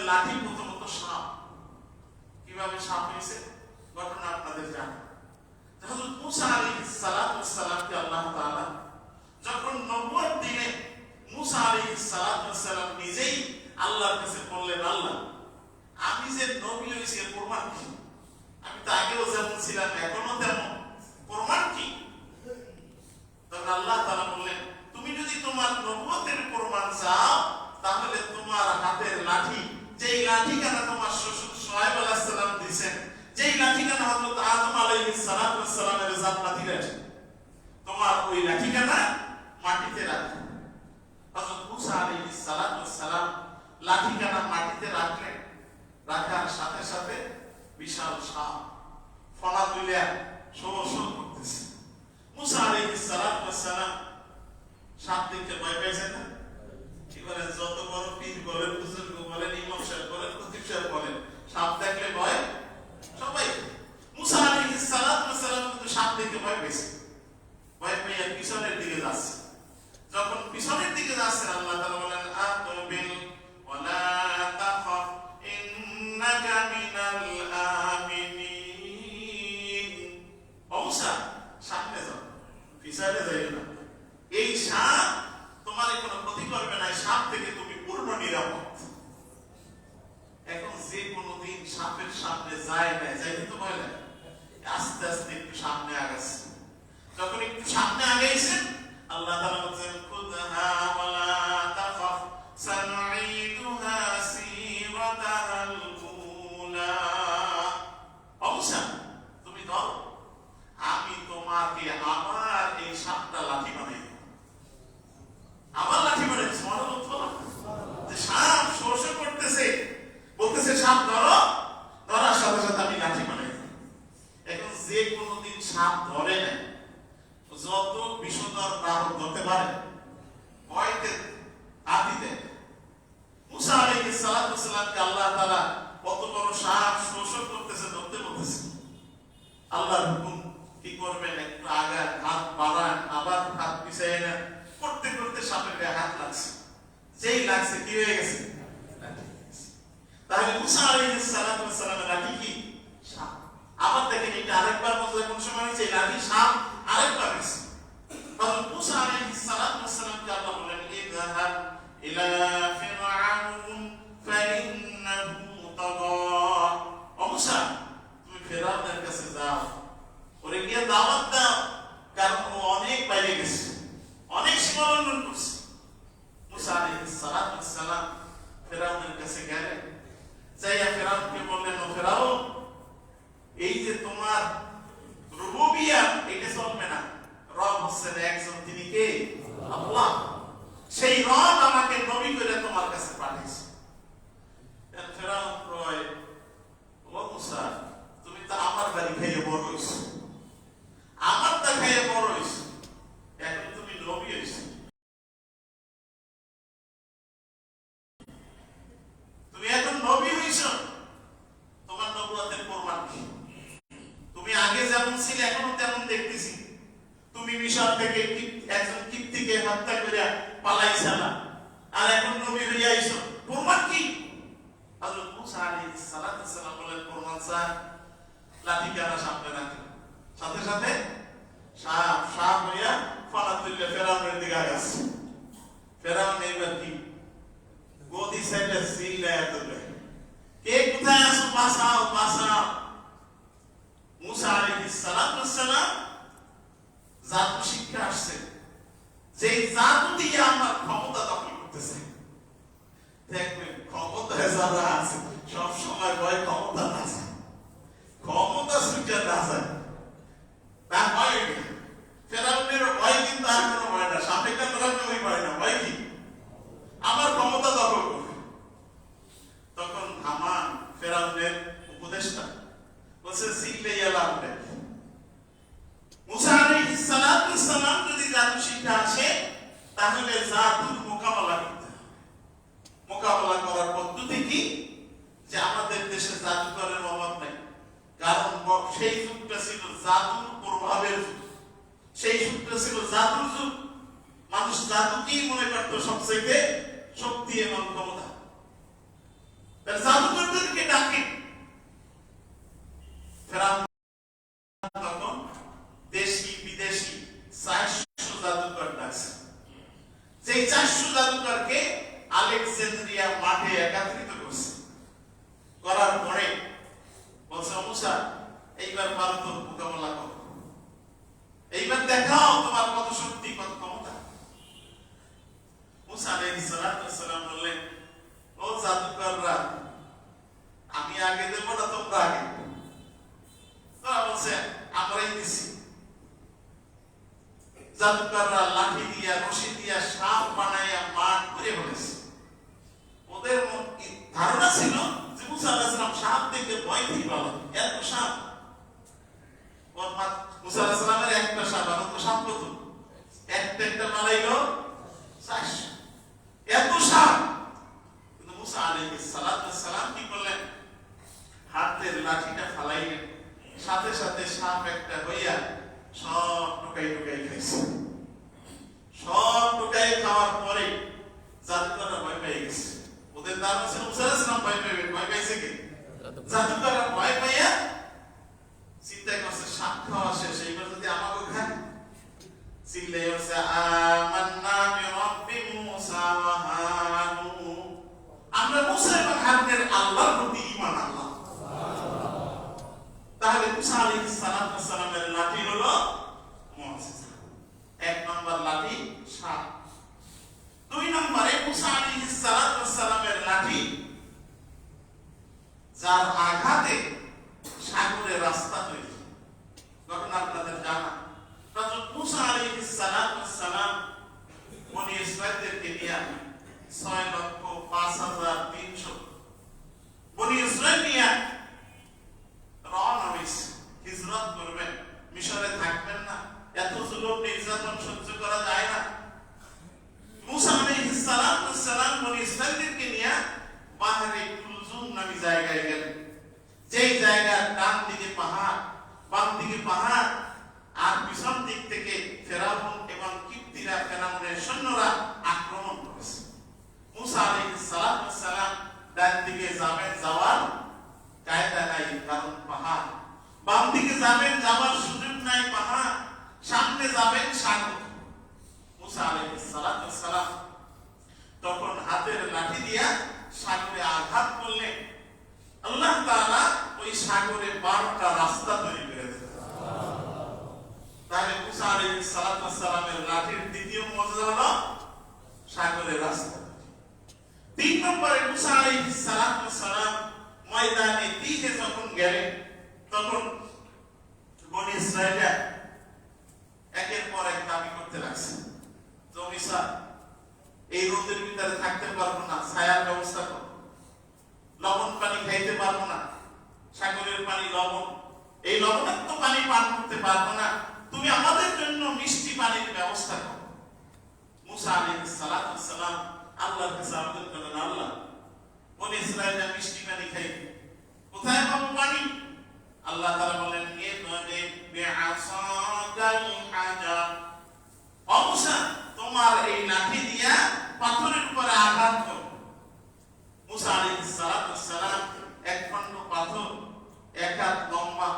লাঠি প্রথমত সাপ। কিভাবে সাপ হয়েছে ঘটনা আপনাদের জানেন। হযরত মুসা আলাইহিস সালামকে আল্লাহ তাআলা যখন নবুয়ত দিলেন, মুসা আলাইহিস সালাম নিজেই আল্লাহর কাছে বললেন, আল্লাহ আমি যে নবী হয়েছি এর প্রমাণ কি? আমি তো আগেও যেমন ছিলাম এখনো তেমন, প্রমাণ কি? তখন আল্লাহ তাআলা বললেন, তুমি যদি তোমার নবুয়তের প্রমাণ চাও তাহলে তোমার হাতের লাঠি, যেই লাঠিখানা তোমার শ্বশুর শুআয়ব আলাইহিস সালাম দিয়েছেন, যেই লাঠিখানা হযরত আদম আলাইহিস সালামের জান্নাতি লাঠি, তোমার ওই লাঠিখানা মাটিতে রাখো। হযরত মুসা আলাইহিস সালাম লাঠিখানা মাটিতে রাখলেন। রাখার সাথে সাথে বিশাল সাপ ফনা তুলে শোর করতেছে। মুসা আলাইহিস সালাম সাপ দেখতে ভয় পাইছেন না? এবারে যত বড় পীর বলেন, বুজুর্গ বলেন, ইমাম সাহেব বলেন, খতিব সাহেব বলেন, সাপ দেখলে ভয় সবাই। মুসা আলাইহিস সালাম কিন্তু সাপ দেখে ভয় পেয়েছে। ভয় পেয়ে পিছনের দিকে যাচ্ছে। যখন পিছনের দিকে যাচ্ছে আল্লাহ তাআলা বলেন, আতবিল ওয়ালা তাখাফ ইন্নাকা মিনাল আমিনিন। মুসা সামনে যাও, পিছনে যাইও না। এই সাপ তোমার কোনো ক্ষতি করবে না, সাপ থেকে তুমি পূর্ণ নিরাপদ। এখন যে কোনোদিন সাপের সামনে যায় না, যাইতে তো ভয় লাগে, আস্তে আস্তে একটু সামনে আগাচ্ছে। যখন একটু সামনে আগাইছেন আল্লাহ তাআলা বলেন, খুযহা ওয়ালা তাখাফ সানুঈদুহা সিরাতাহাল উলা। মুসা তুমি ধরো, আমি তোমাকে আবার এই সাপটা লাঠি বানাই দেব। আবার লাঠি বানাই, সুবহানাল্লাহ। যে সাপ শোষ করতেছে, বলতেছে সাপ ধরো, ধরার সাথে সাথে আমি লাঠি বানাই দেব। এখন যে কোনোদিন সাপ ধরে না, যত বিষধর প্রাণী ধরতে পারে, ভয়তে হাতি দেয়। মুসা আলাইহিস সালামকে আল্লাহ তাআলা কত বড় সাপ শোষণ করতেছে, ধরতে বলতেছে। আল্লাহর হুকুম কি করবেন, একটু আগে হাত বাড়ান, আবার হাত পিছায় নেন, করতে করতে সাপের গায়ে হাত লাগছে। যেই লাগছে কি হয়ে গেছে? তাহলে মুসা আলাইহিস সালামের লাঠি কি? সাপ। আবার দেখেন এটা আরেকবার মজা কোন সময় হয়েছে, লাঠি সাপ আরেকবার হয়েছে। হযরত মুসা আলাইহিস সালামকে আল্লাহ বলেন, ইযহাব ইলা ফিরআউন ফাইন্নাহু তাগা। ও মুসা তুমি ফিরআউনের কাছে যাও, ওরে গিয়ে দাওয়াত দাও, কারণ ও অনেক বাইরে গেছে, অনেক সীমা লঙ্ঘন করছে। মুসা আলাইহিস সালাম ফিরআউনের কাছে গেলেন, যাইয়া ফিরআউনকে বললেন, ও ফিরআউন, এই যে তোমার রুবুবিয়্যাত এটা চলবে না। রব হচ্ছেন একজন, তিনি কে? আল্লাহ। সেই রব আমাকে নবী করে তোমার কাছে পাঠিয়েছে। ফিরআউন কয়, ও মুসা তুমি তো আমার বাড়ি খেয়ে বড় হইছো, আমার তা খেয়ে বড় হইছো, এখন তুমি নবী হইছো, তুমি এখন নবী হইছো, তোমার নবুয়তের প্রমাণ কি? তুমি আগে যেমন ছিলে এখনো তেমন দেখতেছি। তুমি মিশর থেকে একজন কিপ্তিকে হত্যা করে পালাইছিলা, আর এখন নবী হইয়া আইছো, প্রমাণ কি? হযরত মুসা আলাইহিস সালাম বলেন, প্রমাণ স্যার, লাঠি কারা সামনে রাখলেন, সাথে সাথে সাপ হইয়া ফানা তুললে ফেরাউনের দিকে আগাচ্ছে। ফেরাউন এবার কি গদি সাইডে চিল্লায়া তুলবে, কে কোথায় আছো, বাঁচাও বাঁচাও। মুসা আলাইহিস সালাম জাদু শিক্ষা আসছে, যে জাদু দিয়ে আমার ক্ষমতা দখল করতেছে। দেখবেন ক্ষমতায় যারা আছে সব সময় ভয় ক্ষমতা না যায়, ক্ষমতা সুযোগ না যায়, তার ভয় কি? ফেরাউনের ভয় কিন্তু আর কোনো ভয় না, সাপে কামড়ানোর ভয় না, ভয় কি? আমার ক্ষমতা দখল করবে। তখন হামান ফেরাউনের উপদেষ্টা বলছে, সিল্লাইয়া লাভ নেই। মুসা আলাইহিস সালাম যদি জাদু শিক্ষা আসে তাহলে জাদুর মোকাবেলা করতে হবে। মোকাবেলা করার পদ্ধতি কি? যে আমাদের দেশে জাদুকরের অভাব নাই, কারণ সেই যুগটা ছিল জাদুর প্রভাবের যুগ, সেই যুগটা ছিল জাদুর যুগ। মানুষ জাদুকেই মনে করত সবচেয়ে শক্তি এবং ক্ষমতা। জাদুকরদেরকে ডাকে। ফেরাউন তখন দেশি বিদেশি 400 জাদুকর ডাকছে। সেই 400 জাদুকরকে আলেকজান্দ্রিয়া মাঠে একত্রিত করছে। করার পরে বলছে, মুসা এইবার পারো তো মোকাবেলা করো, এইবার দেখাও তোমার কত শক্তি, কত ক্ষমতা। মুসা আলাইহিস সালাম বললেন, ও জাদুকররা, আমি আগে দেবো না তোমরা আগে? তারা বলছে, আমরাই দিছি। জাদুকররা লাঠি দিয়া রশি দিয়া সাপ বানাইয়া মাঠ ঘুরে বলেছে। ওদের ধারণা ছিল যে মুসা আলাইহিস সালাম সাপ দেখে ভয় থেকে পাবে, এত সাপ। মুসা আলাইহিস সালামের একটা সাপ, আর তো সাপ কত, একটা মারাইলো 400, এত সাপ। কিন্তু মুসা আলাইহিস সালাম কি করলেন, হাতের লাঠিটা ফালাইলেন, সাথে সাথে সাপ একটা হইয়া সব টুকাই খাইছে। সব টুকাই খাওয়ার পরে জাদুকররা ভয় পেয়ে গেছে। ওদের ধারণা ছিল মুসা আলাইহিস সালাম ভয় পাইবে, ভয় পাইছে কি? জাদুকররা ভয় পাইয়া চিন্তা করছে, সাপ খাওয়া শেষ, এইবার যদি আমাকে খায়। চিল্লাই বলছে, আমান্না বিরাব্বি মুসা ওয়া হারুন, আমরা মুসা এবং হারুনের আল্লাহর প্রতি ঈমান আনলাম। তাহলে মুসা আলাইহিস সালামের লাঠি হলো মুজিজা। 1 নম্বর লাঠি সাপ। 2 নম্বরে মুসা আলাইহিস সালামের লাঠি যার আঘাতে সাগরে রাস্তা তৈরি। ঘটনা আপনাদের জানা। হযরত মুসা আলাইহিস সালাম বনি ইসরাঈলদেরকে নিয়ে 6,05,300 বনি ইসরাঈল নিয়ে রওনা হয়েছে। হিজরত করবেন, মিশরে থাকবেন না, এত জুলুম নির্যাতন সহ্য করা যায় না। মুসা আলাইহিস সালাম বনি ইসরাঈলদেরকে নিয়ে বাহরে কুলজুম নামে জায়গায় গেলেন। যেই জায়গার ডান দিকে পাহাড়, বাম দিকে পাহাড়, আর পিছন দিক থেকে ফেরাউন এবং কিপ্তিরা, ফেরাউনের সৈন্যরা আক্রমণ করেছে। মুসা আলাইহিস সালাম ডান দিকে যাবেন, যাওয়ার কায়দা নাই, কারণ পাহাড়। বাম দিকে যাবেন, যাওয়ার সুযোগ নাই, পাহাড়। সামনে যাবেন সাগর। মুসা আলাইহিস সালাম তখন হাতের লাঠি দিয়া সাগরে আঘাত করলেন। আল্লাহ তাআলা ওই সাগরে 12টা রাস্তা তৈরি করে দিলেন। তাহলে মুসা আলাইহিস সালামের লাঠির দ্বিতীয় মুজিজা হলো সাগরের রাস্তা। 3 নম্বরে মুসা আলাইহিস সালাম ময়দানে তিহে যখন গেলেন, তখন বনি ইসরাঈলরা একের পর এক দাবি করতে লাগছে, মুসা এই রোদের ভিতরে থাকতে পারবো না, ছায়ার ব্যবস্থা করো। লবণ পানি খাইতে পারবো না, সাগরের পানি লবণ, এই লবণাক্ত পানি পান করতে পারবো না, তুমি আমাদের জন্য মিষ্টি পানির ব্যবস্থা করো। মুসা আলাইহিস সালাম আল্লাহর কাছে আবেদন করলেন, আল্লাহ, বনি ইসরাঈলরা মিষ্টি পানি খাইবে, কোথায় পাবো পানি? আল্লাহ তাআলা বলেন, ইদরিব বিআসাকাল হাজার, ও মুসা, তোমার এই লাঠি দিয়া পাথরের উপরে আঘাত করো। মুসা আলাইহিস সালাম এক খণ্ড পাথর, এক হাত লম্বা,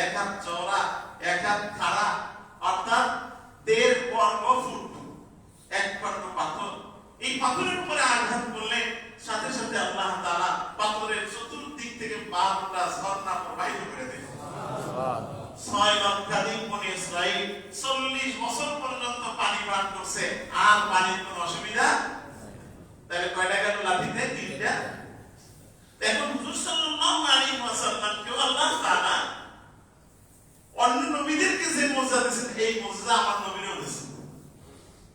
এক হাত চওড়া, এক হাত খাড়া, অর্থাৎ 1.5 বর্গ ফুট এক খণ্ড পাথর, এই পাথরের উপরে আঘাত করলে সাথে সাথে আল্লাহ তাআলা পাথরের চতুর্দিক থেকে 12টা ঝর্ণা প্রবাহিত করে দিলেন। 6 লক্ষাধিক বনি ইসরাঈল 40 বছর পর্যন্ত পানি পান করছে, আর পানির কোনো অসুবিধা। তাহলে কয়টা গেল লাঠিতে? 3টা। এখন হুজুর সাল্লাল্লাহু আলাইহি ওয়াসাল্লামকে আল্লাহ তাআলা অন্য নবীদেরকে যে মর্যাদা দিয়েছেন, এই মর্যাদা আমার নবীরও দিয়েছেন।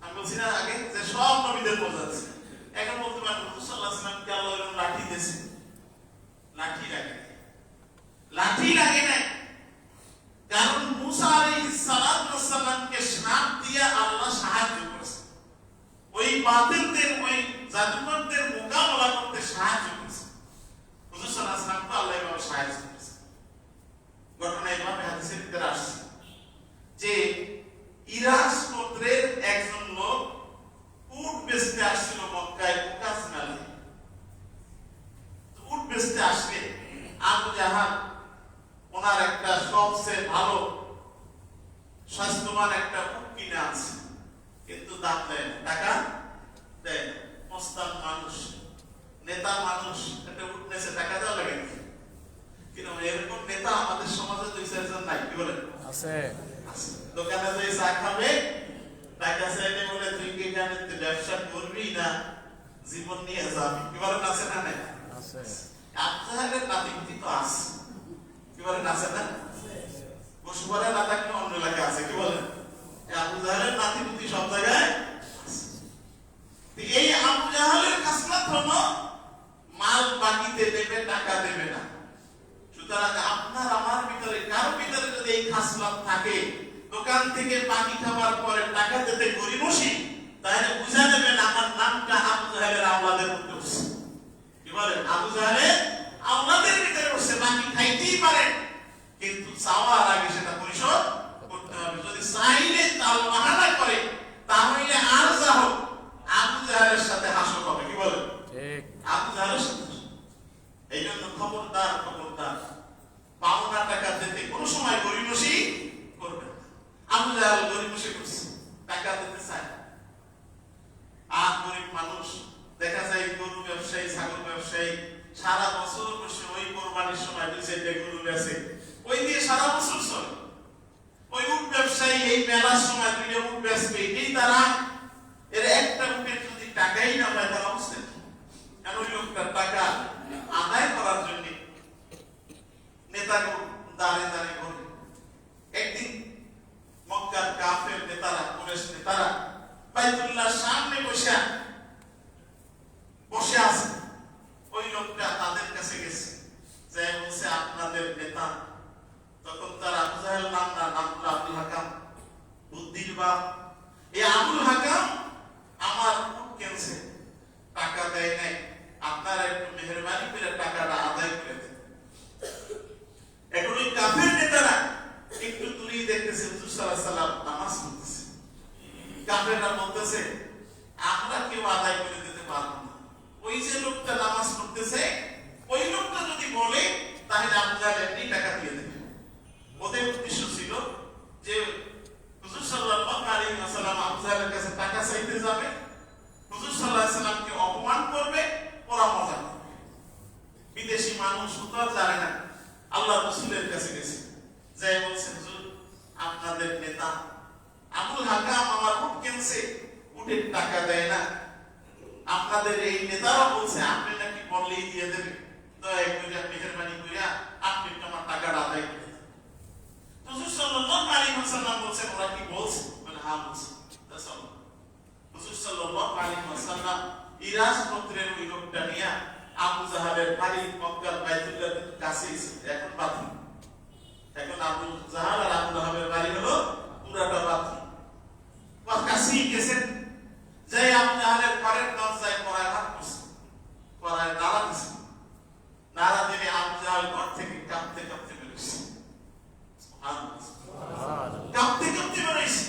আমি বলছি না আগে যে সব নবীদের মর্যাদা দিয়েছেন। এখন বলতে পারেন হুজুর সাল্লাল্লাহু আলাইহি ওয়াসাল্লামকে আল্লাহ এরকম লাঠি দিয়েছেন। লাঠি লাগে, লাঠি লাগে না, কারণ মুসা আলাইহিস সালামকে সাপ দিয়ে আল্লাহ সাহায্য করেছে। ওই বাতিলদের, ওই জাদুকরদের মোকাবেলা করতে সাহায্য করেছে। হুজুর সাল্লাল্লাহু আলাইহি ওয়াসাল্লামকে আল্লাহ এভাবে সাহায্য করেছে। ঘটনা এভাবে হাদিসের ভিতরে আসছে যে ইরাস গোত্রের একজন লোক উট বেচতে আসছিল মক্কায়, উকাস মেলায়। উট আছে দোকানে যে চা খাবে টাকা চাইলে বলে তুই কি এখানে ব্যবসা করবি না জীবন নিয়ে যাবি, কি বলেন আছে না নাই? আছে আপনাদের নাতিপুতি তো আছে, কি বলেন আছে না? বসুবারে না থাকলে অন্য এলাকায় আছে, কি বলেন? আবু জাহেলের নাতিপুতি সব জায়গায় আছে। এই আবু জাহেলের খাসলাত হলো মাল বাকিতে দেবে, টাকা দেবে না। সুতরাং আপনার আমার ভিতরে কারো ভিতরে যদি এই খাসলাত থাকে, দোকান থেকে বাকি খাবার পরে টাকা দিতে গরিবসী, তাহলে বুঝা দেবেন আমার নামটা আবু জাহেলের আওলাদের মধ্যে বসে, কি বলেন? আবু জাহেলের আওলাদের ভিতরে বসে বাকি খাইতেই পারেন, কিন্তু চাওয়ার আগে সেটা পরিশোধ করতে হবে। যদি চাইলে তাল বাহানা করে তাহলে আর যা হোক আবু জাহেলের সাথে হাসর হবে, কি বলেন? ঠিক আবু জাহেলের সাথে। এই জন্য খবরদার খবরদার, পাওনা টাকা দিতে কোনো সময় গরিবসী করবেন না। আবু জাহেল গরিবসী করছে, টাকা দিতে চায়। আর গরিব মানুষ দেখা যায় গরু ব্যবসায়ী, ছাগল ব্যবসায়ী সারা বছর বসে ওই কোরবানির সময় 2-4টা গরু বেচে, ওই দিয়ে সারা বছর চলে। ওই উট ব্যবসায়ী এই মেলার সময় 2টা উট বেচবে, এই তারা এর একটা উটের যদি টাকাই না পায় তার অবস্থা কি? কারণ ওই লোকটার টাকা আদায় করার জন্য নেতাগুলো দাঁড়ে দাঁড়িয়ে ঘুরে। একদিন মক্কার কাফের নেতারা, কুরাইশ নেতারা বাইতুল্লাহর সামনে বসে আছে। ওই লোকটা তাদের কাছে গেছে, যে বলছে আপনাদের নেতা। তখন তার আবু জাহেল নাম না, নাম হলো আব্দুল হাকাম, বুদ্ধির বাপ। এই আবুল হাকাম আমার উট কিনছে, টাকা দেয় নাই, আপনারা একটু মেহেরবানি করে টাকাটা আদায় করে দেন। এখন ওই কাফের নেতারা একটু দূরেই দেখতেছে হুজুর সাল্লাল্লাহু আলাইহি ওয়াসাল্লাম নামাজ পড়তেছে। কাফেররা বলতেছে আমরা কেউ আদায় করে দিতে পারবো না, ওই যে লোকটা নামাজ পড়তেছে ওই লোকটা যদি বলে তাহলে আবু জাহেল এমনি টাকা দিয়ে দেবে। ওদের উদ্দেশ্য ছিল যে হুজুর সাল্লাল্লাহু আলাইহি ওয়াসাল্লাম আবু জাহেলের কাছে টাকা চাইতে যাবে, হুজুর সাল্লাল্লাহু আলাইহি ওয়াসাল্লামকে অপমান করবে, ওরা মজা করবে। বিদেশি মানুষ তো জানে না, আল্লাহ রাসূলের কাছে গেছে, যে বলছে হুজুর আপনাদের নেতা আবুল হাকাম আমার উট কিনছে, উটের টাকা দেয় না, আপনাদের এই নেতারা বলছে আপনি নাকি বললেই দিয়ে দেবে, দয়া করে মেহেরবানি করে আপনি আমার টাকাটা আদায় করে দেন। হুজুর সাল্লাল্লাহু আলাইহি ওয়াসাল্লাম বলছেন ওরা কি বলছে? বলে হ্যাঁ বলছে। হুজুর সাল্লাল্লাহু আলাইহি ওয়াসাল্লাম ইরাজ গোত্রের ওই লোকটা নিয়ে আবু জাহেলের বাড়ি মক্কার বাইতুল্লাহর কাছে, এখন বাথরুম, এখন আবু জাহেল আর আবু লাহাবের বাড়ি হলো পুরাটা বাথরুম, ওর কাছেই গেছেন। যে আবু জাহেলের ঘরের দরজায় পড়ায় হাত করছে, পড়ায় নাড়া দিছে, নাড়া দিলে আবু জাহেল ঘর থেকে কাঁপতে কাঁপতে বেরোচ্ছে, কাঁপতে কাঁপতে বেরোচ্ছে।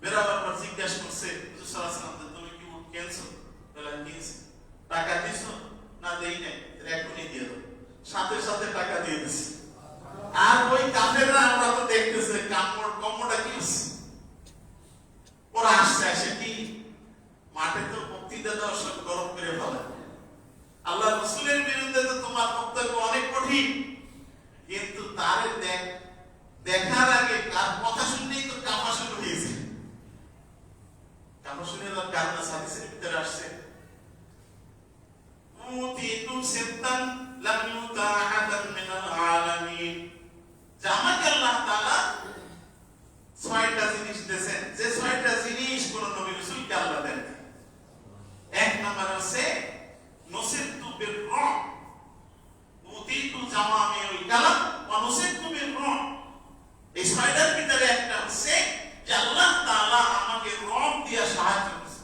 বেরোবার পর জিজ্ঞাসা করছে হুজুর সাল্লাল্লাহু আলাইহি ওয়াসাল্লাম তুমি কি উট কিনছো? বলে কিনছি। টাকা দিছো? না দেই নাই। এখনই দিয়ে দাও। সাথে সাথে টাকা দিয়ে দিছে। আর ওই কাফেররা আমরা তো দেখতেছে কম্মটা কি হচ্ছে, ওরা আসছে, আসে কি মাঠে তো বক্তৃতা দেওয়া সব গরম করে ফেলে। আল্লাহ রাসূলের বিরুদ্ধে তো তোমার বক্তব্য অনেক কঠিন, কিন্তু তার দেখার আগে তার কথা শুনলেই তো কাঁপা শুরু হয়েছে। কাঁপা শুনে কারণ হাদিসের ভিতরে আসছে উতিতু সিত্তান লাম ইউতা আহাদান মিনাল আলামিন, যে আমাকে আল্লাহ তাআলা 6টা জিনিস দিয়েছেন, যে 6টা জিনিস কোন নবী রাসূলকে আল্লাহ দেন। এক নাম্বার হচ্ছে নসিতু বির রূহ, উতিতু জামামিউল কালাম ওয়া নসিতু বির রূহ। এই 6টার ভিতরে একটা হচ্ছে যে আল্লাহ তাআলা আমাকে রব দিয়ে সাহায্য করেছে।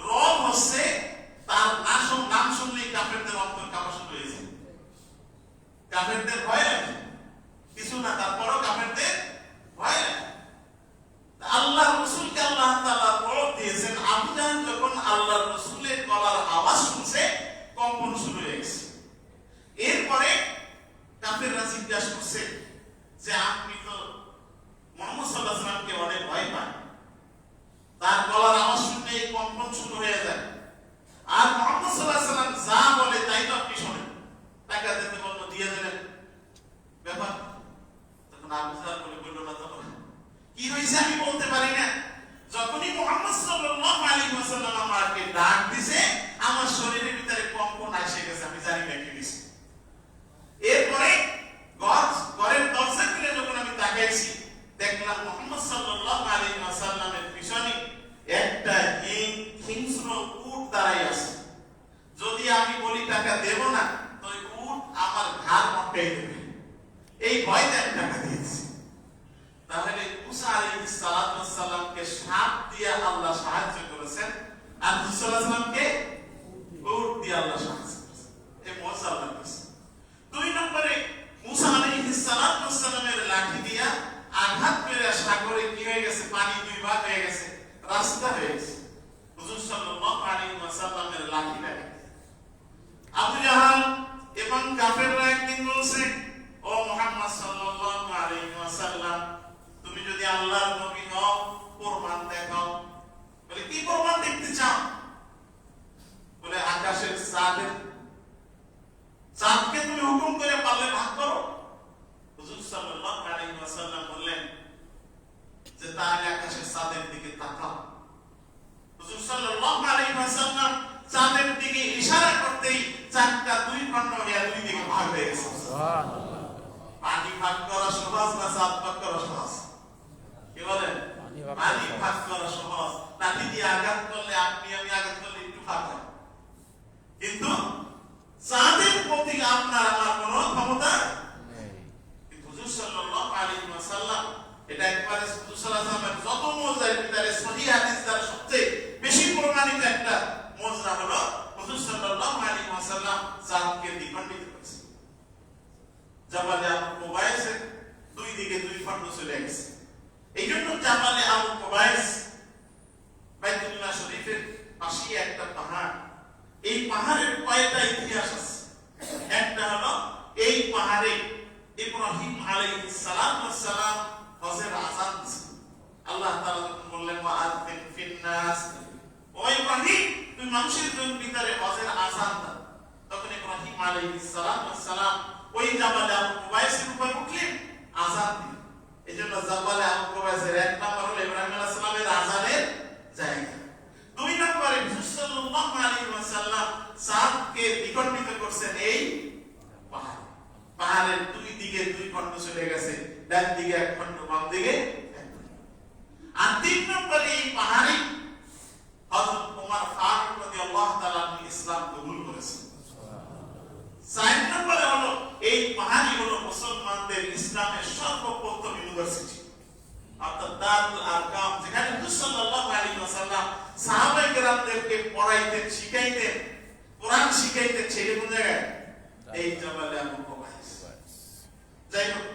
রব হচ্ছে তার নাম শুনলেই কাফেরদের অন্তর কাঁপা শুরু হয়েছে, কাফেরদের ভয় লাগে কিছু না, তারপরও কাফেরদের ভয় লাগে। আল্লাহ রাসূলকে আল্লাহ তাআলা রব দিয়েছেন। আবু জাহেল যখন ডাক দিছে, আমার শরীরের ভিতরে কম্পন এসে গেছে, আমি জানি না কি হয়েছে। এরপরে ঘরের দরজা খুলে যখন আমি তাকাইছি, দেখলাম মুহাম্মদ সাল্লাল্লাহু আলাইহি ওয়াসাল্লামের পিছনে একটা হিংস্র উট দাঁড়াই আছে। যদি আমি বলি টাকা দেব না, তো ওই উট আমার ঘাড় মটকাই দেবে, এই ভয়তে আমি টাকা দিয়েছি। তাহলে মুসা আলাইহিস সালাতু ওয়াস সালামকে সাপ দিয়ে আল্লাহ সাহায্য করেছেন, আর মুসা আলাইহিস সালামকে উট দিয়ে আল্লাহ সাহায্য করেছেন। এই মুসা আল্লাহ করেছেন। দুই নম্বরে মুসা আলাইহিস সালাতু ওয়াস সালামের লাঠি দিয়া আঘাত করে সাগরে কি হয়ে গেছে, পানি দুই ভাগ হয়ে গেছে, রাস্তা হয়ে গেছে। হুজুর সাল্লাল্লাহু আলাইহি ওয়াসাল্লামের লাঠি লাগে। আবু জাহাল এবং কাফেররা একদিন বলছে, ও মুহাম্মদ সাল্লাল্লাহু আলাইহি ওয়াসাল্লাম, তুমি যদি আল্লাহর নবী হও, প্রমাণ দেখাও। বলে কি প্রমাণ দেখতে চাও? বলে আকাশের চাঁদকে তুমি হুকুম করে পারলে ভাগ করো। হুজুর সাল্লাল্লাহু আলাইহি ওয়াসাল্লাম বললেন যে তাহলে আকাশের চাঁদের দিকে তাকাও। হুজুর সাল্লাল্লাহু আলাইহি ওয়াসাল্লাম চাঁদের দিকে ইশারা করতেই চাঁদটা দুই খণ্ড হয়ে দুই দিকে ভাগ হয়ে গেছে। সুবহানাল্লাহ। পানি ভাগ করা সহজ না চাঁদ ভাগ করা সহজ? কি বলেন? পানি ভাগ করা সহজ। লাঠি দিয়ে আঘাত করলে, আপনি আমি আঘাত করলে একটু ভাগ হয়, কিন্তু চাঁদের প্রতি আপনার আমার কোনো ক্ষমতা নেই। কিন্তু হুজুর সাল্লাল্লাহু আলাইহি ওয়াসাল্লাম, এটা একবারে হুজুর সাল্লাল্লাহু আলাইহি ওয়াসাল্লামের যত মুজিজার ভিতরে সহিহ হাদিস দ্বারা সবচেয়ে বেশি প্রমাণিত একটা মুজিজা হলো হুজুর সাল্লাল্লাহু আলাইহি ওয়াসাল্লাম চাঁদকে দ্বিখণ্ডিত করেছেন। জাবালে আবু কুবাইসের দুই দিকে দুই খণ্ড চলে গেছে। এই জন্য জাবালে আবু কুবাইস বাইতুল্লাহ শরীফের পাশে একটা পাহাড়। এই পাহাড়ের কয়টা ইতিহাস আছে। একটা হলো এই পাহাড়ে ইব্রাহিম আলাইহিস সালাম হজের আযান দিয়েছেন। আল্লাহ তাআলা যখন বললেন ওয়াআযিন ফিন্নাস, ও ইব্রাহিম তুমি মানুষের ভিতরে হজের আযান দাও, তখন ইব্রাহিম আলাইহিস সালাম ওই জাবালে আবু কুবাইসের উপর উঠলেন, আযান দিলেন। এজন্য জাবালে আবু কুবাইসের এক নাম্বার হলো ইব্রাহিম আলাইহিস সালামের আযানের জায়গা। দুই নম্বরে হুজুর সাল্লাল্লাহু আলাইহি ওয়াসাল্লাম চাঁদকে দ্বিখণ্ডিত করছেন এই পাহাড়। পাহাড়ের দুই দিকে দুই খণ্ড চলে গেছে, ডান দিকে এক খণ্ড, বাম দিকে এক খণ্ড। আর তিন নম্বরে এই পাহাড়ে হযরত ওমর ফারুক রাদিয়াল্লাহু তাআলা ইসলাম কবুল করেছেন। চার নম্বরে হলো এই পাহাড়ই হলো মুসলমানদের ইসলামের সর্বপ্রথম ইউনিভার্সিটি, অর্থাৎ দারুল আরকাম, যেখানে হুজুর সাল্লাল্লাহু আলাইহি ওয়াসাল্লাম সাহাবায়ে কেরামদেরকে পড়াইতেন, শিখাইতেন, কোরআন শিখাইতেন। সেই কোন জায়গায়? এই জাবালে আবু কুবাইস। যাই হোক,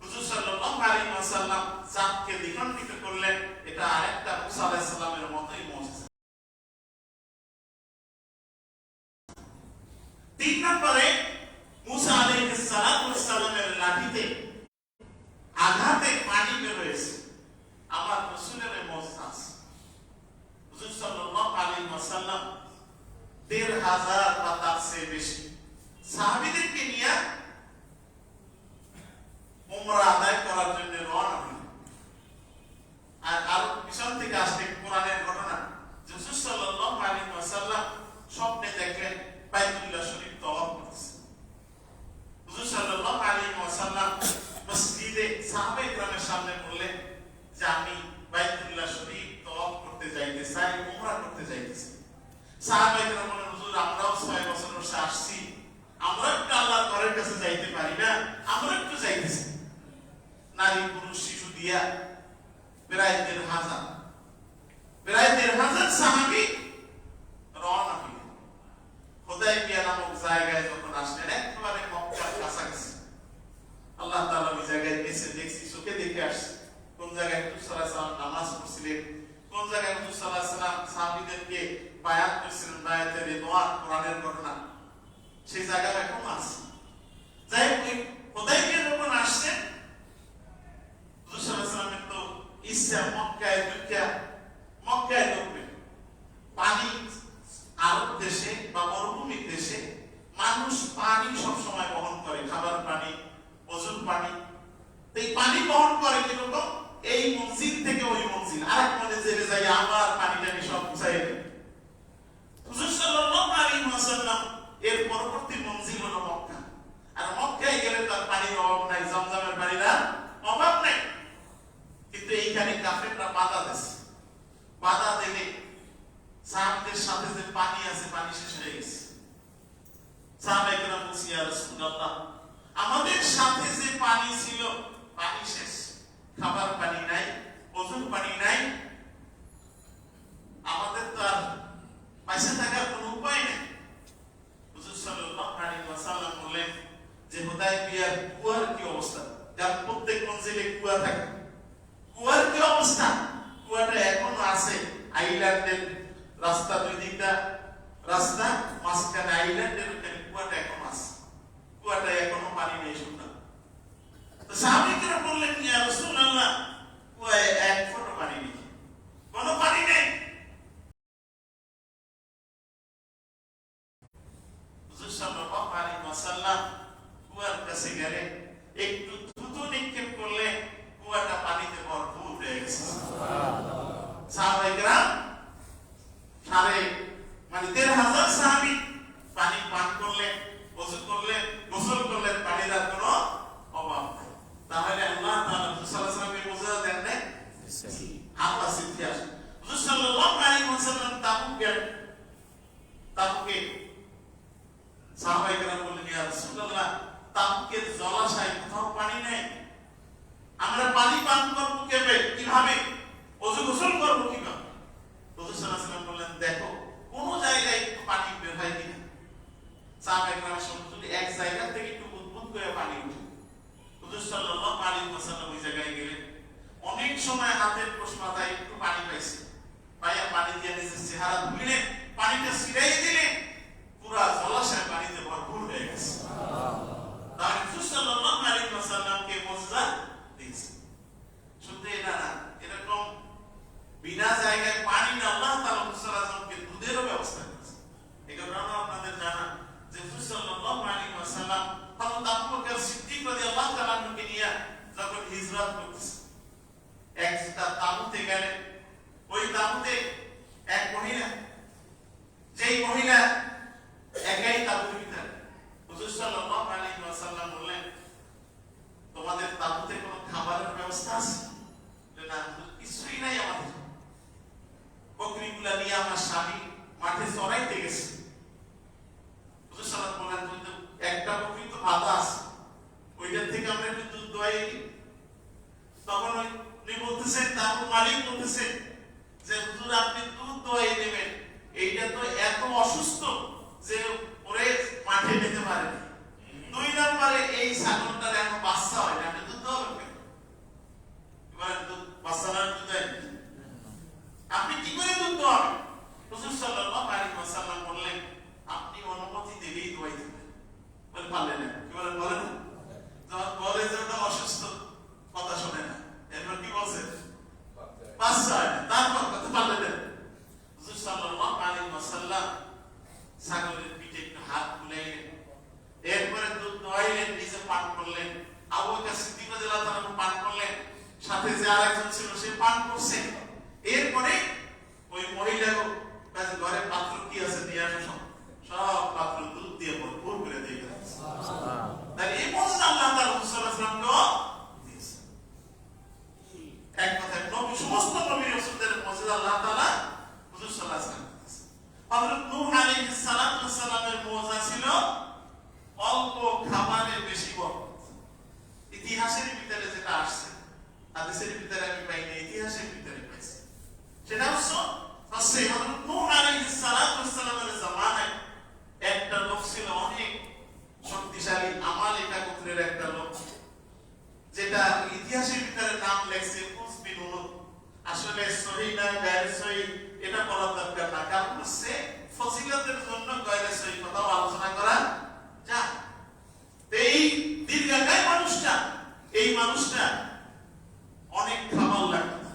হুজুর সাল্লাল্লাহু আলাইহি ওয়াসাল্লাম চাঁদকে দ্বিখণ্ডিত করলেন, এটা আরেকটা মুসা আলাইহিস সালামের মতই মুজিজা। তিন নম্বরে মুসা আলাইহিস সালামের লাঠিতে আঘাতে পানি বের হয়েছে। আমার রাসূলের মুজিজা আছে। হুজুর সাল্লাল্লাহু আলাইহি ওয়াসাল্লাম ১৫০০ বা তার চেয়ে বেশি সাহাবীদেরকে নিয়ে উমরা আদায় করার জন্য রওনা হলেন। আর পিছন থেকে আসলে কোরআনের ঘটনা, হুজুর সাল্লাল্লাহু আলাইহি ওয়াসাল্লাম স্বপ্নে দেখলেন বাইতুল্লাহ শরীফ তওয়াফ করতেছে। হুজুর সাল্লাল্লাহু আলাইহি ওয়াসাল্লাম মসজিদে সাহাবায়ে কেরামের সামনে বললেন যে আমি বাইতুল্লাহ শরীফ তওয়াফ করতে যাইতে চাই, উমরা করতে যাইতেছি। সাহাবায়ে কেরাম বললেন, হুজুর আমরাও ৬ বছর বসে আসছি, আমরা একটু আল্লাহর ঘরের কাছে যাইতে পারি না, আমরা একটু যাইতেছি। নারী পুরুষ শিশু দিয়া প্রায় ১৫০০ সাহাবী রওনা হলেন। হুদায়বিয়া নামক জায়গায় যখন আসলেন, একেবারে মক্কার কাছাকাছি, আল্লাহ তাআলা ওই জায়গায় এসে দেখছি, চোখে দেখে আসছে কোন জায়গায় হুজুর সাল্লাল্লাহু আলাইহি ওয়াসাল্লাম নামাজ পড়ছিলেন, কোন জায়গায় হুজুর সাল্লাল্লাহু আলাইহি ওয়াসাল্লাম সাহাবীদেরকে বায়াত করেছিলেন, বায়াতের রিদওয়ান, কোরআনের ঘটনা, সেই জায়গা এখন আছে। যাই হোক, হুদায়বিয়া যখন আসছেন, হুজুর সাল্লাল্লাহু আলাইহি ওয়াসাল্লামের তো ইচ্ছা মক্কায় ঢুকবে। পানি আরব দেশে বা মরুভূমির দেশে মানুষ পানি সব সময় বহন করে, খাবার পানি, ওজুর পানি। এই পানি বহন করে কিরকম? এই মসজিদ থেকে ওই মসজিদ, আরেক মসজিদে যাই আবার পানি টানি সব গুছাই দেয়। পানি আছে, পানি শেষ হয়ে গেছে। সাহাবায়ে কেরাম বলছে, ইয়া রাসূলুল্লাহ, আমাদের সাথে যে পানি ছিল পানি শেষ, খাবার পানি নাই, ওজুর পানি নাই, আমাদের তো আর পয়সা থাকার কোনো উপায় নেই। হুজুর সাল্লাল্লাহু আলাইহি ওয়াসাল্লাম বললেন যে হুদায়বিয়ার কুয়ার কি অবস্থা? যার প্রত্যেক মঞ্জিলে কুয়া থাকে, কুয়ার কি অবস্থা? কুয়াটা এখনো আছে, আইল্যান্ডের রাস্তা, দুই দিকটা রাস্তা, মাঝখানে আইল্যান্ডের ওখানে কুয়াটা এখনো আছে, কুয়াটা এখনো পানি নেই শুনলাম। তো সাহাবীরা বললেন, ইয়া রাসূলুল্লাহ, কুয়ায় এক ফোঁটা পানি নেই, কোনো পানি নেই। হুজুর সাল্লাল্লাহু আলাইহি ওয়াসাল্লাম কুয়ার কাছে গেলে একটু থুতু নিক্ষেপ করলে কুয়াটা পানিতে ভরপুর হয়ে গেছে। সাহাবায়ে কেরাম মানে ১,৫০০ সাহাবী পানি পান করলেন, ওযু করলেন, গোসল করলেন, পানির আর কোনো অভাব নাই। তাহলে আল্লাহ তাআলা রাসূল সাল্লাল্লাহু আলাইহি ওয়াসাল্লামকে বোঝা দেন না? আল্লাহ সিদ্ধিয়াস হুজুর সাল্লাল্লাহু আলাইহি ওয়াসাল্লাম তাবুকে সাহাবায়ে কেরাম বললেন, ইয়া রাসূলুল্লাহ, তাবুকের জলাশয়ে কোথাও পানি নেই, আমরা পানি পান করব কিভাবে, ওযু গোসল করব কিভাবে? হুজুর সাল্লাল্লাহু আলাইহি ওয়াসাল্লাম বললেন, দেখো কোন জায়গায় একটু পানি বের হয় কিনা। সাহাবায়ে কেরাম শুনলেন এক জায়গা থেকে একটু বুদবুদ করে পানি উঠে। হুজুর সাল্লাল্লাহু আলাইহি ওয়াসাল্লাম ওই জায়গায় গেলেন, অনেক সময় হাতের মাথায় একটু পানি পাইছে, পাইয়া পানি দিয়ে নিজের চেহারা ধুইলেন, পানিটা ছিটাই দিলেন, পুরা জলাশয় পানিতে ভরপুর হয়ে গেছে। তাহলে হুজুর সাল্লাল্লাহু আলাইহি ওয়াসাল্লামকে মুজিজা দিয়েছে। শুধু এটা না, এরকম বিনা জায়গায় পানি না, আল্লাহ তাআলা হুজুর সাল্লাল্লাহু আলাইহি ওয়াসাল্লামকে দুধেরও ব্যবস্থা করেছে। এই কারণে আপনাদের জানা যে হুজুর সাল্লাল্লাহু আলাইহি ওয়াসাল্লাম হযরত আবু বকর সিদ্দিক রাদিয়াল্লাহু তাআলা আনহুকে নিয়ে যখন হিজরত করতেছে, একটা তাঁবুতে গেলেন। ওই তাঁবুতে এক মহিলা, যেই মহিলা একাই তাঁবুর ভিতরে। হুজুর সাল্লাল্লাহু আলাইহি ওয়াসাল্লাম বললেন, তোমাদের তাঁবুতে কোনো খাবারের ব্যবস্থা আছে? না, কিছুই নাই আমাদের, বকরিগুলা নিয়ে আমার স্বামী মাঠে চড়াইতে গেছে। হুজুর সাল্লাল্লাহু বললেন, তুমি তো একটা বকরি তো বাঁধা আছে, ওইটার থেকে আমরা একটু দুধ দোয়াই। তখন উনি বলতেছেন, তাঁবুর মালিক বলতেছেন যে হুজুর, আপনি দুধ দোয়াই নেবেন, এইটা তো এত অসুস্থ যে ওরে মাঠে নিতে পারে। ২ নম্বরে এই ছাগলটার এখন বাচ্চা হয় না, আপনি দুধ দোয়াবেন, এবার দুধ বাচ্চা না দুধ দেন, আপনি কি করে দুধ দোয়াবেন? হুজুর সাল্লাল্লাহু আলাইহি ওয়াসাল্লাম বললেন, আপনি অনুমতি দিলেই দোয়াই দিবেন। বলে পারলেন না, কি বলেন, বলেন না, যখন বলে যে ওটা অসুস্থ, কথা শোনে না, এরপর কি বলছে, বাচ্চা হয় না, তারপর কথা পারলেন না। হুজুর সাল্লাল্লাহু আলাইহি ওয়াসাল্লাম ছাগলের পিঠে একটু হাত বুলাইলেন, এরপরে দুধ দোয়াইলেন, নিজে পান করলেন, আবু বকর সিদ্দিক রাদিয়াল্লাহু তাআলা পান করলেন, সাথে যে আরেকজন ছিল সে পান করছে। এরপরে ওই মহিলাও কাছে ঘরে পাত্র কি আছে নিয়ে আসো, সব পাত্র দুধ দিয়ে ভরপুর করে দিয়ে গেছে। তাহলে এই মজা আল্লাহ তাআলা হুজুর সাল্লাল্লাহু আলাইহি ওয়াসাল্লামকে দিয়েছে। এক কথায় নবী, সমস্ত নবী রাসূলদের মজা আল্লাহ তাআলা হুজুর সাল্লাল্লাহু আলাইহি ওয়াসাল্লাম দিয়েছে। হযরত নূহ আলাইহিস সালাতু ওয়াস সালামের মজা ছিল অল্প খাবারে বেশি বরকত। ইতিহাসের ভিতরে যেটা আসছে, হাদিসের ভিতরে আমি পাইনি, ইতিহাসের ভিতরে পাইছি, সেটা হচ্ছে হযরত নূহ আলাইহিস সালাতু ওয়াস সালামের জামানায় একটা লোক ছিল, অনেক শক্তিশালী আমালিকা গোত্রের একটা লোক, যেটা ইতিহাসের ভিতরে নাম লেখছে উসবিন উলুদ। আসলে সহিহ না গায়রে সহিহ এটা বলার দরকার না, কারণ হচ্ছে ফজিলতের জন্য গায়রে সহিহ কথা আলোচনা করা যায়। এই দীর্ঘাকায় মানুষটা, এই মানুষটা অনেক খাবার লাগতো।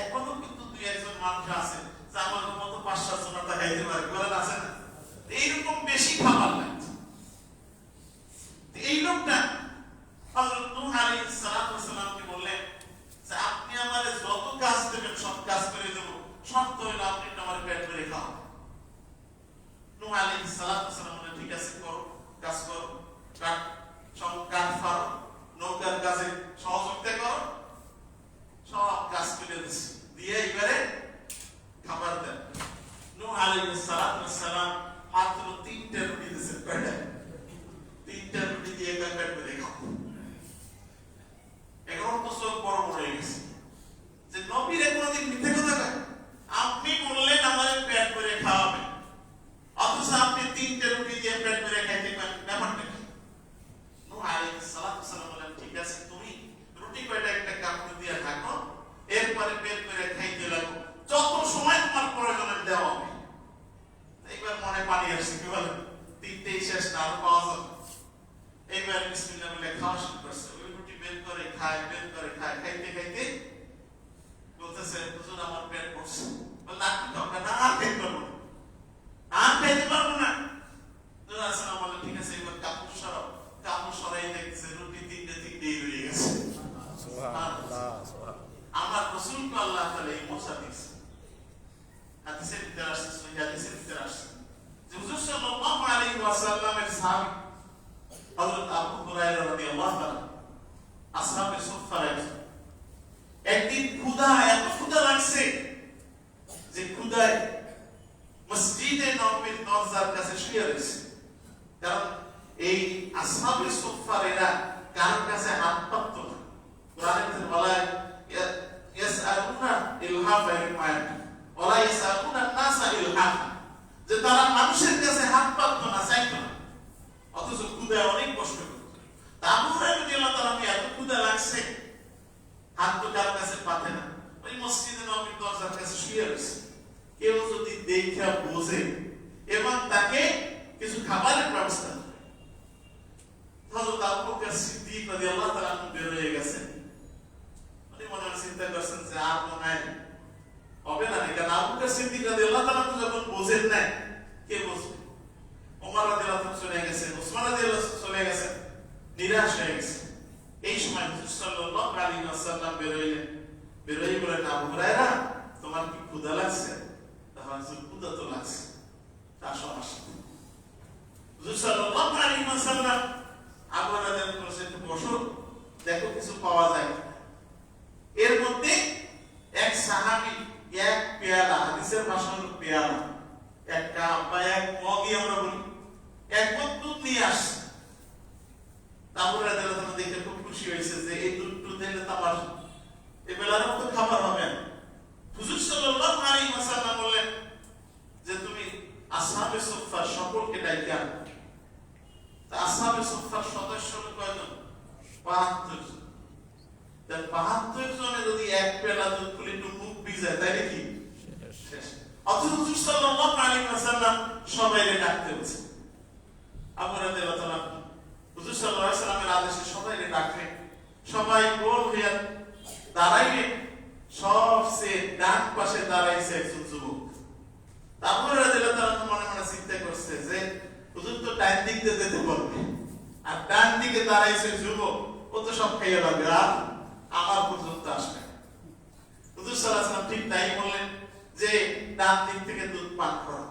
এখনো কিন্তু ২-১ মানুষ আছে যে আমার মতো ৫-৭ জনটা খাইতে পারে, বলেন আছে না? এইরকম বেশি খাবার লাগতো। এই লোকটা হযরত নূহ আলাইহিস সালাতু ওয়াস সালামকে বললেন যে আপনি আমারে যত কাজ দেবেন সব কাজ করে দেব, শর্ত হলো আপনি আমার পেট ভরে খাও। নূহ আলাইহিস সালাতু ওয়াস সালাম বললেন, ঠিক আছে, করো, কাজ করো, কাঠ ফাড়ো, নৌকার কাজে সহযোগিতা করো, সব কাজ করে দিছি, দিয়ে এবারে খাবার দেন। নূহ আলাইহিস সালাতু ওয়াস সালাম মাত্র 3টা রুটি দিয়েছেন। কয়টা? 3টা রুটি দিয়ে এক পেট করে খাও। এখন তো সব বড় বড় হয়ে গেছে যে নবীর কোনদিন মিথ্যে কথা কয়? আপনি বললেন আমাদের পেট করে খাওয়াবেন, অথচ আপনি 3টা রুটি দিয়ে পেট করে খাইতে পারেন, ব্যাপারটা কি? নূহ আলাইহিস সালাতু ওয়াস সালাম বলেন, ঠিক আছে, তুমি রুটি কয়টা একটা কাপড় দিয়ে ঢাকো, এরপরে পেট করে খাইতে লাগো, যত সময় তোমার প্রয়োজনে দেওয়া হবে। এইবার মনে পানি আসছে, কি বলেন? 3টেই শেষ না, আরো পাওয়া যাবে। এইবার বিসমিল্লাহ বলে খাওয়া শুরু করছে। ওই রুটি বের করে খায়, বের করে খায়, খাইতে খাইতে বলতেছে, হুজুর আমার পেট পড়ছে। বলে না, কি দরকার? না, আর খাইতে পারবো না, আর খাইতে পারবো না। রাসূল বলে, ঠিক আছে, এবার কাপড় সরাও। কাপড় সরাই দেখছে রুটি 3টেই রয়ে গেছে। সুবহানাল্লাহ, সুবহানাল্লাহ। আমার রাসূলকে আল্লাহ তাআলা এই মজা দিয়েছে। হাদিসের ভিতরে আসছে, সহিহ হাদিসের ভিতরে আসছে যে হুজুর সাল্লাল্লাহু আলাইহি ওয়াসাল্লামের সাহাবী হযরত আবু হুরায়রা রাদিয়াল্লাহু তাআলা আসহাবে সুফফার একদিন এত ক্ষুধা লাগছে যে ক্ষুধায় মসজিদে নববীর দরজার কাছে শুয়ে রয়েছে। কারণ এই আসহাবে সুফফার এরা কারোর কাছে হাত পাততো না। কোরআনের ভিতরে বলা হয় ইয়াসআলুনা ইলহাফা ওয়ালা ইয়াসআলুনা নাসা ইলহাফা, যে তারা মানুষের কাছে হাত পাততো না, চাইতো না, অথচ ক্ষুধায় অনেক কষ্ট করত। আবু হুরায়রা রাদিয়াল্লাহু তাআলা এত ক্ষুধা লাগছে, হাত তো কারোর কাছে পাতে না, ওই মসজিদে নববীর দরজার কাছে শুয়ে রয়েছে। কেউ যদি দেখা বোঝে এবং তাকে কিছু খাবারের ব্যবস্থা করে, হযরত আবু বকর সিদ্দিক রাদিয়াল্লাহু তাআলা বের হয়ে গেছেন। উনি মনে মনে চিন্তা করছেন যে আর মনে হয় হবে না, কারণ আবু বকর সিদ্দিক রাদিয়াল্লাহু তাআলা যখন বোঝেন না, কে বুঝবে? ওমর রাদিয়াল্লাহু তাআলা চলে গেছেন, ওসমান রাদিয়াল্লাহু তাআলা চলে গেছেন, নিরাশ হয়ে গেছে। এই সময় হুজুর সাল্লাল্লাহু আলাইহি ওয়াসাল্লাম বের হয়ে বলেন, আবু হুরায়রা, তোমার কি ক্ষুধা লাগছে? তাহলে ক্ষুধা তো লাগছে, আসো আমার সাথে। হুজুর সাল্লাল্লাহু আলাইহি ওয়াসাল্লাম আবু হুরায়রা বলেছেন, একটু বসো, দেখো কিছু পাওয়া যায়। এর মধ্যে এক সাহাবী এক পেয়ালা, হাদিসের ভাষা হলো পেয়ালা, এক কাপ বা এক মগই আমরা বলি, এক মগ দুধ নিয়ে আসছে। আবু হুরায়রা দেখে খুব খুশি হয়েছে যে এই দুধ দিলে তো আমার এই বেলার মতো খাবার হবে না। হুজুর সাল্লাল্লাহু আলাইহি ওয়াসাল্লাম বললেন যে তুমি আসহাবে সুফফার সকলকে ডাইকে আনো। তা আসহাবে সুফফার সদস্য হলো কয়জন? ৭২ জন। তার ৭২ জনে যদি এক পেয়ালা দুধ খুলে একটু মুখ ভিজায়, তাই নাকি শেষ। অথচ হুজুর সাল্লাল্লাহু আলাইহি ওয়াসাল্লাম সবাইকে ডাকতে বলছে। আবু হুরায়রা রাদিয়াল্লাহু তাআলা হুজুর সাল্লাল্লাহু আলাইহি ওয়াসাল্লামের আদেশে সবাইকে ডাকলেন। সবাই গোল হয়ে দাঁড়াইলেন। সবচেয়ে ডান পাশে দাঁড়াইছে একজন যুবক। আবু হুরায়রা রাদিয়াল্লাহু তাআলা মনে মনে চিন্তা করছে যে হুজুর তো ডান দিক দিয়ে যেতে বলবে, আর ডান দিকে দাঁড়াইছে যুবক, ও তো সব খাইয়ে লাগবে, আর আমার পর্যন্ত আসবে। হুজুর সাল্লাল্লাহু আলাইহি ওয়াসাল্লাম ঠিক তাই বললেন যে ডান দিক থেকে দুধ পান করো।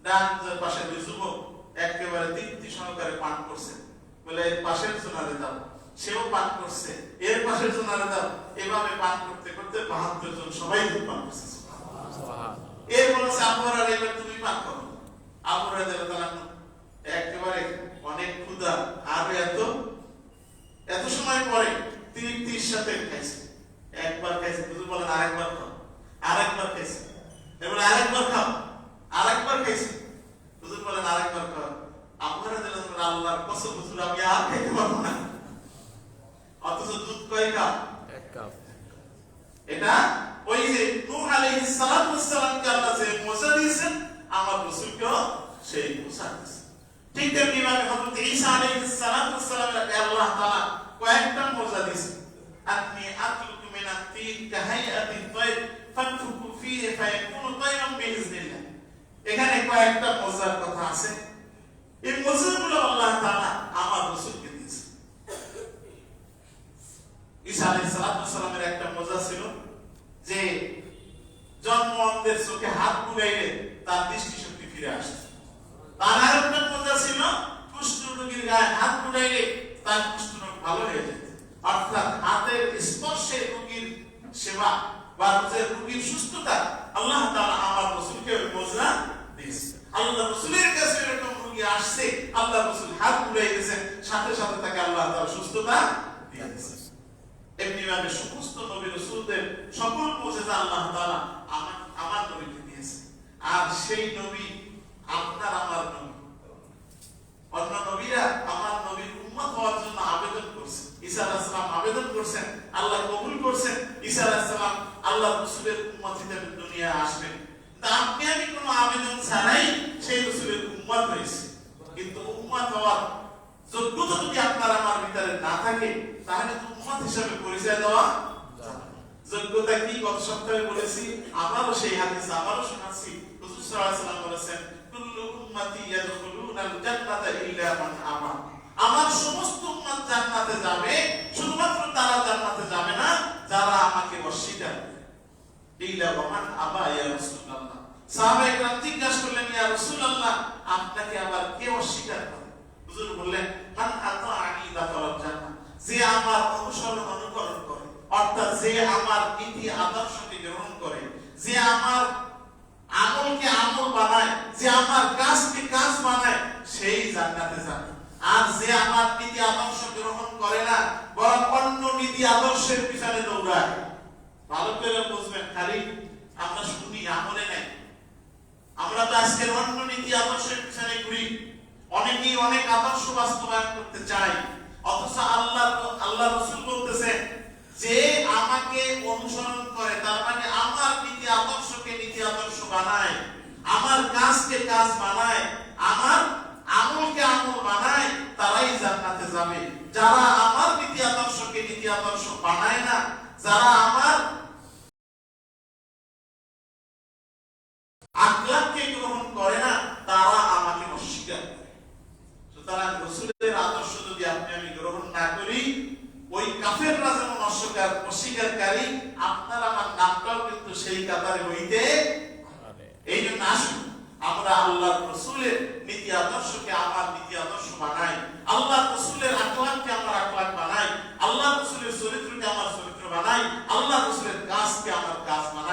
ডান পাশে দুই যুবক একেবারে তৃপ্তি সহকারে পান করছে। বলে এর পাশের জনারে দাও, সেও পান করছে, এর পাশের জনারে দাও, এভাবে পান করতে করতে ৭২ জন সবাই দুধ পান করছে। এর বলেছে আবু হুরায়রা, এবার তুমি পান করো। আবু হুরায়রা রাদিয়াল্লাহু তাআলা একেবারে অনেক ক্ষুধা, আর এত সময় পরে তৃপ্তির সাথে খাইছে। একবার খাইছে, হুজুর বলেন আরেকবার খাও, আরেকবার খাইছে, এবার আরেকবার খাও, আরেকবার খাইছে, হুজুর বলেন আরেকবার খাও। আবু হুরায়রা রাদিয়াল্লাহু তাআলা আল্লাহর কসম, হুজুর আমি আর খাইতে পারবো না। অথচ দুধ কয় কাপ? এক কাপ। এটা ওই যে নূহ আলাইহিস সালাতু ওয়াস সালামকে আল্লাহ যে মজা দিয়েছেন, আমার রাসূলকেও সেই মজা দিয়েছেন। ঠিক তেমনি ভাবে হযরত ঈসা আলাইহিস সালাতু ওয়াস সালামকে আল্লাহ তাআলা কয়েকটা মজা দিয়েছেন। আপনি আতলুকু মিনাত তিন কাহাইয়াতি তায়র ফানফুকু ফীহি ফায়াকুনু তায়রান বিইজনিল্লাহ। এখানে কয়েকটা মজার কথা আছে। এই মজাগুলো আল্লাহ তাআলা আমার রাসূলকে দিয়েছেন। ঈসা আলাইহিস সালাতু ওয়াস সালামের একটা মজা ছিল যে জন্মদের চোখে হাত বুলাইলে তার দৃষ্টিশক্তি ফিরে আসে। তার আরেকটা মজা ছিল কুষ্ঠ রোগীর গায়ে হাত বুলাইলে তার কুষ্ঠ রোগ ভালো হয়ে যেত। অর্থাৎ হাতের স্পর্শে রোগীর সেবা বা রোগীর সুস্থতা আল্লাহ তাআলা আমার রাসূলকে ওই মজা আল্লাহ রাসূলের কাছে এরকম রোগী আসছে, আল্লাহ রাসূল হাত বুলাই দিয়েছেন, সাথে সাথে তাকে আল্লাহ তাআলা সুস্থতা দিয়ে দিয়েছেন। এমনি ভাবে সমস্ত নবী রাসূলদের সকল মুজিজা আল্লাহ তাআলা আমার নবীকে দিয়েছেন। আর সেই নবী আপনার আমার নবী। অন্য নবীরা আমার নবীর উম্মত হওয়ার জন্য আবেদন করছে, ঈসা আলাইহিস সালাম আবেদন করছেন, আল্লাহ কবুল করছেন, ঈসা আলাইহিস সালাম আল্লাহ রাসূলের উম্মত হিসেবে দুনিয়ায় আসবেন। তা আপনি আমি কোনো আবেদন ছাড়াই সেই রাসূলের উম্মত হয়েছে। কিন্তু উম্মত হওয়ার যোগ্যতা যদি আপনার আমার ভিতরে না থাকে, তাহলে তো উম্মত হিসেবে পরিচয় দেওয়া যাবে না। যোগ্যতা কি গত সপ্তাহে বলেছি, আমারও সেই হাদিস আমারও শোনাচ্ছি। রাসূল সাল্লাল্লাহু আলাইহি ওয়াসাল্লাম বলেছেন, কুল্লু উম্মতি ইয়াদখুলুনাল জান্নাতা ইল্লা মান আবা। আমার সমস্ত উম্মত জান্নাতে যাবে, শুধুমাত্র তারা জান্নাতে যাবে না যারা আমাকে অস্বীকার করবে। ইল্লা মান আবা ইয়া রাসূলুল্লাহ। সাহাবায়ে কেরাম জিজ্ঞাসা করলেন, ইয়া রাসূলুল্লাহ, আপনাকে আবার কে অস্বীকার করে? হুজুর বললেন, মান আতাআনি দাখালাল জান্নাহ। যে আমার অনুসরণ অনুকরণ করে, অর্থাৎ যে আমার নীতি আদর্শকে গ্রহণ করে, যে আমার আমলকে আমল বানায়, যে আমার কাজকে কাজ বানায়, সেই জান্নাতে যাবে। আর যে আমার নীতি আদর্শ গ্রহণ করে না, বরং অন্য নীতি আদর্শের পিছনে দৌড়ায়। ভালো করে বুঝবেন, খালি আমরা শুনি আমলে নাই। আমরা তো আজকের অন্য নীতি আদর্শের পিছনে ঘুরি। অনেকেই অনেক আদর্শ বাস্তবায়ন করতে চায়, অথচ আল্লাহ রাসূল বলতেছেন, যে আমাকে অনুসরণ করে, তার মানে আমার নীতি আদর্শকে নীতি আদর্শ বানায়, আমার কাজকে কাজ বানায়, আমার আমলকে আমল বানায়, তারাই জান্নাতে যাবে। যারা আমার নীতি আদর্শকে নীতি আদর্শ বানায় না, যারা আমার আখলাককে গ্রহণ করে না, তারা আমাকে অস্বীকার করে। সুতরাং রাসূলের আদর্শ যদি আপনি আমি গ্রহণ না করি, ওই কাফেররা যেমন অস্বীকারী, আপনার আমার নামটাও কিন্তু সেই কাতারে হইতে পারে। এই জন্য আসুন আমরা আল্লাহ রাসূলের নীতি আদর্শকে আমার নীতি আদর্শ বানাই, আল্লাহ রাসূলের আখলাককে আমার আখলাক বানাই, আল্লাহ রাসূলের চরিত্রকে আমার চরিত্র বানাই, আল্লাহ রাসূলের কাজকে আমার কাজ বানাই।